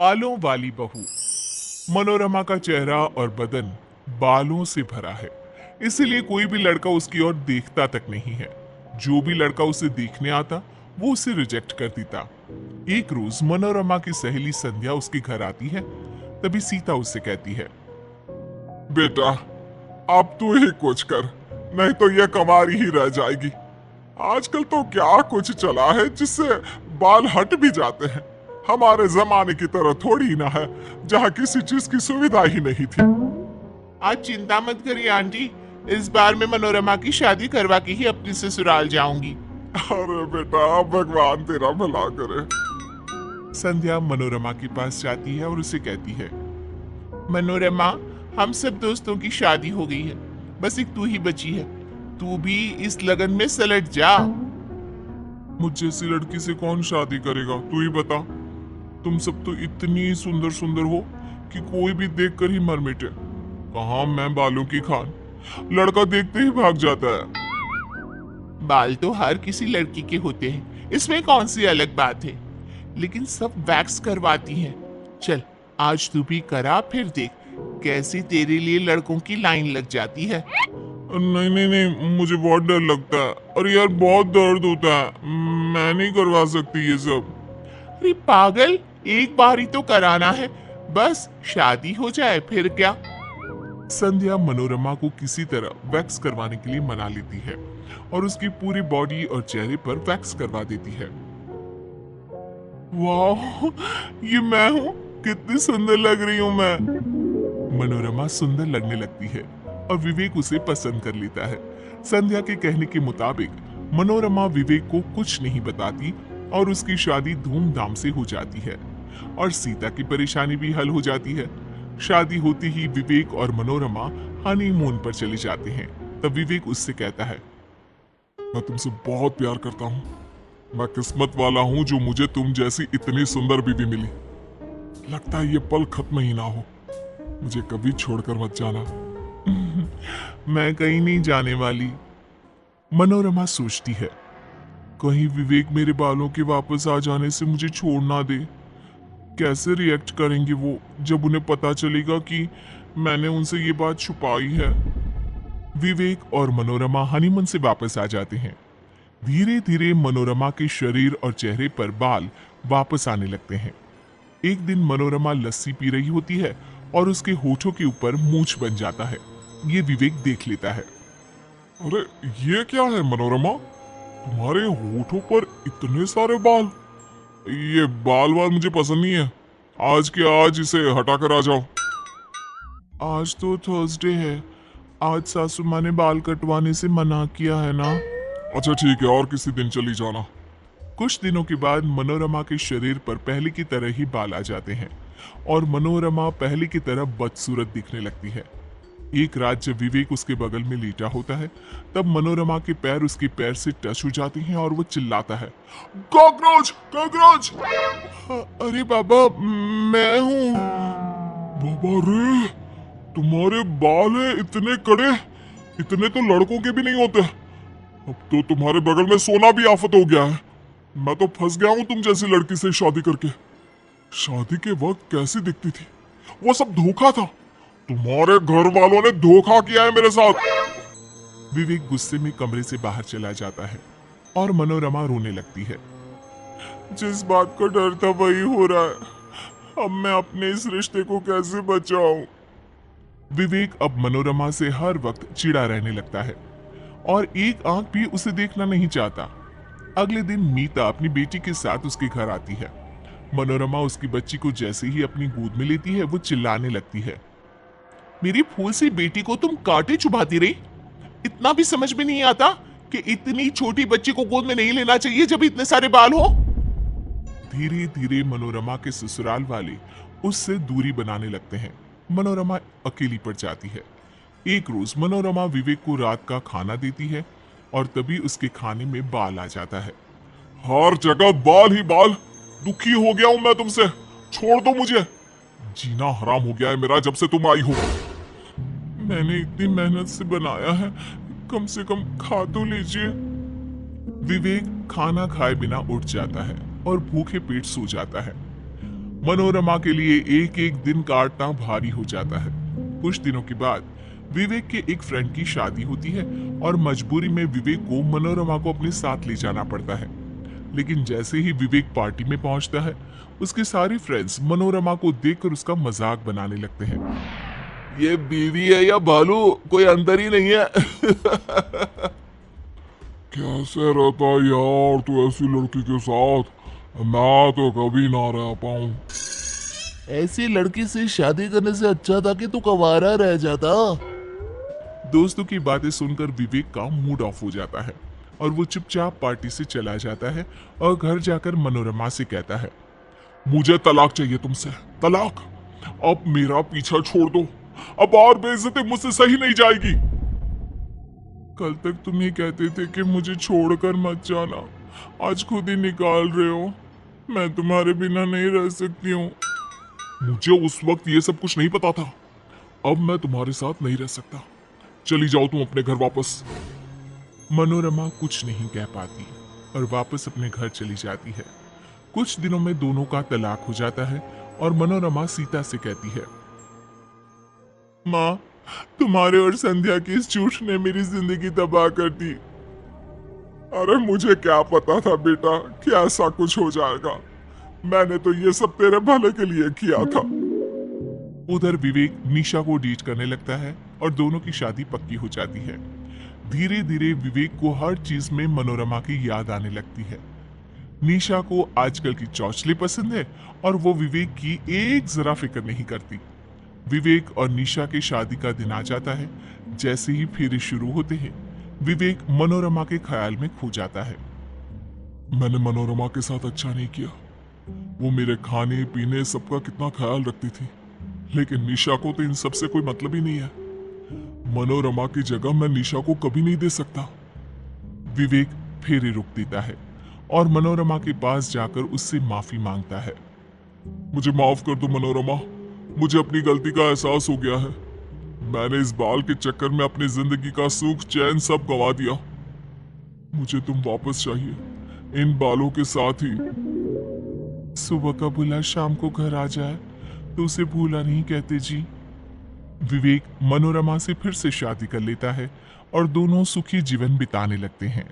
बालों वाली बहू। मनोरमा का चेहरा और बदन बालों से भरा है, इसीलिए कोई भी लड़का उसकी ओर देखता तक नहीं है। जो भी लड़का उसे देखने आता वो उसे रिजेक्ट कर देता। एक रोज मनोरमा की सहेली संध्या उसके घर आती है। तभी सीता उससे कहती है, बेटा, अब तू ही कुछ कर, नहीं तो ये कमारी ही रह जाएगी। आजकल तो क्या कुछ चला है जिससे बाल हट भी जाते हैं। हमारे जमाने की तरह थोड़ी ना है जहाँ किसी चीज की सुविधा ही नहीं थी। आज चिंता मत करिए आंटी, इस बार मैं मनोरमा की शादी करवा के ही अपने ससुराल जाऊंगी। अरे बेटा, भगवान तेरा भला करे। संध्या मनोरमा के पास जाती है और उसे कहती है, मनोरमा, हम सब दोस्तों की शादी हो गई है, बस एक तू ही बची है। तू भी इस लगन में सलट जा। मुझ जैसी लड़की से कौन शादी करेगा, तू ही बता। तुम सब तो इतनी सुंदर सुंदर हो कि कोई भी देखकर ही मर मिटे। कहाँ मैं बालों की खान, लड़का देखते ही भाग जाता है। बाल तो हर किसी लड़की के होते हैं, इसमें कौन सी अलग बात है, लेकिन सब वैक्स करवाती हैं। चल आज तू भी करा, फिर देख कैसे तेरे लिए लड़कों की लाइन लग जाती है। नहीं नहीं नहीं, मुझे बहुत डर लगता है। अरे यार, बहुत दर्द होता है, मैं नहीं करवा सकती ये सब। अरे पागल, एक बार ही तो कराना है, बस शादी हो जाए फिर क्या। संध्या मनोरमा को किसी तरह वैक्स करवाने के लिए मना लेती है और उसकी पूरी बॉडी और चेहरे पर वैक्स करवा देती है। वाह, ये मैं हूँ, कितनी सुंदर लग रही हूँ मैं। मनोरमा सुंदर लगने लगती है और विवेक उसे पसंद कर लेता है। संध्या के कहने के मुताबिक मनोरमा विवेक को कुछ नहीं बताती और उसकी शादी धूमधाम से हो जाती है और सीता की परेशानी भी हल हो जाती है। शादी होती ही विवेक और मनोरमा हनीमून पर चले जाते हैं। तब विवेक उससे कहता है, मैं तुमसे बहुत प्यार करता हूँ। मैं किस्मत वाला हूँ जो मुझे तुम जैसी इतनी सुंदर बीवी मिली। लगता है ये पल खत्म ही ना हो। मुझे कभी छोड़कर मत जाना। मैं कहीं नहीं जाने वाली। मनोरमा सोचती है, कहीं विवेक मेरे बालों के वापस आ जाने से मुझे छोड़ ना दे। कैसे रिएक्ट करेंगे वो जब उन्हें पता चलेगा कि मैंने उनसे ये बात छुपाई है। विवेक और मनोरमा हनीमून से वापस आ जाते हैं। धीरे धीरे मनोरमा के शरीर और चेहरे पर बाल वापस आने लगते हैं। एक दिन मनोरमा लस्सी पी रही होती है और उसके होठों के ऊपर मूंछ बन जाता है। ये विवेक देख लेता है। अरे ये क्या है मनोरमा, तुम्हारे होठों पर इतने सारे बाल। ये बाल मुझे पसंद नहीं है। आज के आज इसे हटा कर आ जाओ। आज तो थर्सडे है, आज सासू माँ ने बाल कटवाने से मना किया है ना। अच्छा ठीक है, और किसी दिन चली जाना। कुछ दिनों के बाद मनोरमा के शरीर पर पहले की तरह ही बाल आ जाते हैं और मनोरमा पहले की तरह बदसूरत दिखने लगती है। एक रात जब विवेक उसके बगल में लेटा होता है, तब मनोरमा के पैर उसके पैर से टच हो जाते हैं और वो चिल्लाता है, कॉकरोच कॉकरोच। अरे बाबा, मैं हूँ। बाबा रे, तुम्हारे बाल है इतने कड़े, इतने तो लड़कों के भी नहीं होते। अब तो तुम्हारे बगल में सोना भी आफत हो गया है। मैं तो फंस गया हूँ तुम जैसी लड़की से शादी करके। शादी के वक्त कैसी दिखती थी, वो सब धोखा था। तुम्हारे घर वालों ने धोखा किया है मेरे साथ। विवेक गुस्से में कमरे से बाहर चला जाता है और मनोरमा रोने लगती है। जिस बात का डर था वही हो रहा है, अब मैं अपने इस रिश्ते को कैसे बचाऊं। विवेक अब मनोरमा से हर वक्त चिढ़ा रहने लगता है और एक आंख भी उसे देखना नहीं चाहता। अगले दिन मीता अपनी बेटी के साथ उसके घर आती है। मनोरमा उसकी बच्ची को जैसे ही अपनी गोद में लेती है, वो चिल्लाने लगती है, मेरी फूल सी बेटी को तुम कांटे चुभाती रही। इतना भी समझ में नहीं आता कि इतनी छोटी बच्ची को गोद में नहीं लेना चाहिए जब इतने सारे बाल हो। धीरे धीरे मनोरमा के ससुराल वाले उससे दूरी बनाने लगते हैं। मनोरमा अकेली पड़ जाती है। एक रोज मनोरमा विवेक को रात का खाना देती है और तभी उसके खाने में बाल आ जाता है। हर जगह बाल ही बाल। दुखी हो गया हूं मैं तुमसे, छोड़ दो मुझे। जीना हराम हो गया है मेरा जब से तुम आई हो। मैंने इतनी मेहनत से बनाया है, कम से कम खा तो लीजिए। विवेक खाना खाए बिना उठ जाता है और भूखे पेट सो जाता है। मनोरमा के लिए एक एक दिन काटना भारी हो जाता है। कुछ दिनों के बाद विवेक के एक फ्रेंड की शादी होती है और मजबूरी में विवेक को मनोरमा को अपने साथ ले जाना पड़ता है। लेकिन जैसे ही विवेक पार्टी में पहुंचता है, उसके सारे फ्रेंड्स मनोरमा को देखकर उसका मजाक बनाने लगते हैं। ये बीवी है या भालू, कोई अंतर ही नहीं है। कैसे रहता यार तू ऐसी लड़की के साथ, मैं तो कभी ना रह पाऊं। ऐसी लड़की से शादी करने से अच्छा था कि तू कंवारा रह जाता। दोस्तों की बातें सुनकर विवेक का मूड ऑफ हो जाता है और वो चुपचाप पार्टी से चला जाता है और घर जाकर मनोरमा से कहता है, मुझे तलाक चाहिए तुमसे, तलाक। अब मेरा पीछा छोड़ दो, अब और बेइज्जती मुझसे सही नहीं जाएगी। कल तक तुम ही कहते थे कि मुझे छोड़कर मत जाना, आज खुद ही निकाल रहे हो। मैं तुम्हारे बिना नहीं रह सकती हूँ। मुझे उस वक्त ये सब कुछ नहीं पता था, अब मैं तुम्हारे साथ नहीं रह सकता। चली जाओ तुम अपने घर वापस। मनोरमा कुछ नहीं कह पाती और वापस अपने घर चली जाती है। कुछ दिनों में दोनों का तलाक हो जाता है और मनोरमा सीता से कहती है, माँ, तुम्हारे और संध्या की इस झूठ ने मेरी जिंदगी तबाह कर दी। अरे मुझे क्या पता था बेटा कि ऐसा कुछ हो जाएगा, मैंने तो ये सब तेरे भले के लिए किया था। उधर विवेक निशा को डेट करने लगता है और दोनों की शादी पक्की हो जाती है। धीरे धीरे विवेक को हर चीज में मनोरमा की याद आने लगती है। निशा को आजकल की चौचले पसंद है और वो विवेक की एक जरा फिक्र नहीं करती। विवेक और निशा की शादी का दिन आ जाता है। जैसे ही फेरे शुरू होते हैं, विवेक मनोरमा के ख्याल में खो जाता है। मैंने मनोरमा के साथ अच्छा नहीं किया, वो मेरे खाने पीने सबका कितना ख्याल रखती थी, लेकिन निशा को तो इन सब से कोई मतलब ही नहीं है। मनोरमा की जगह मैं निशा को कभी नहीं दे सकता। विवेक फेरे रोक देता है और मनोरमा के पास जाकर उससे माफी मांगता है। मुझे माफ कर दो मनोरमा, मुझे अपनी गलती का एहसास हो गया है। मैंने इस बाल के चक्कर में अपनी जिंदगी का सुख चैन सब गंवा दिया। मुझे तुम वापस चाहिए, इन बालों के साथ ही। सुबह का बुला शाम को घर आ जाए तो उसे भूला नहीं कहते जी। विवेक मनोरमा से फिर से शादी कर लेता है और दोनों सुखी जीवन बिताने लगते हैं।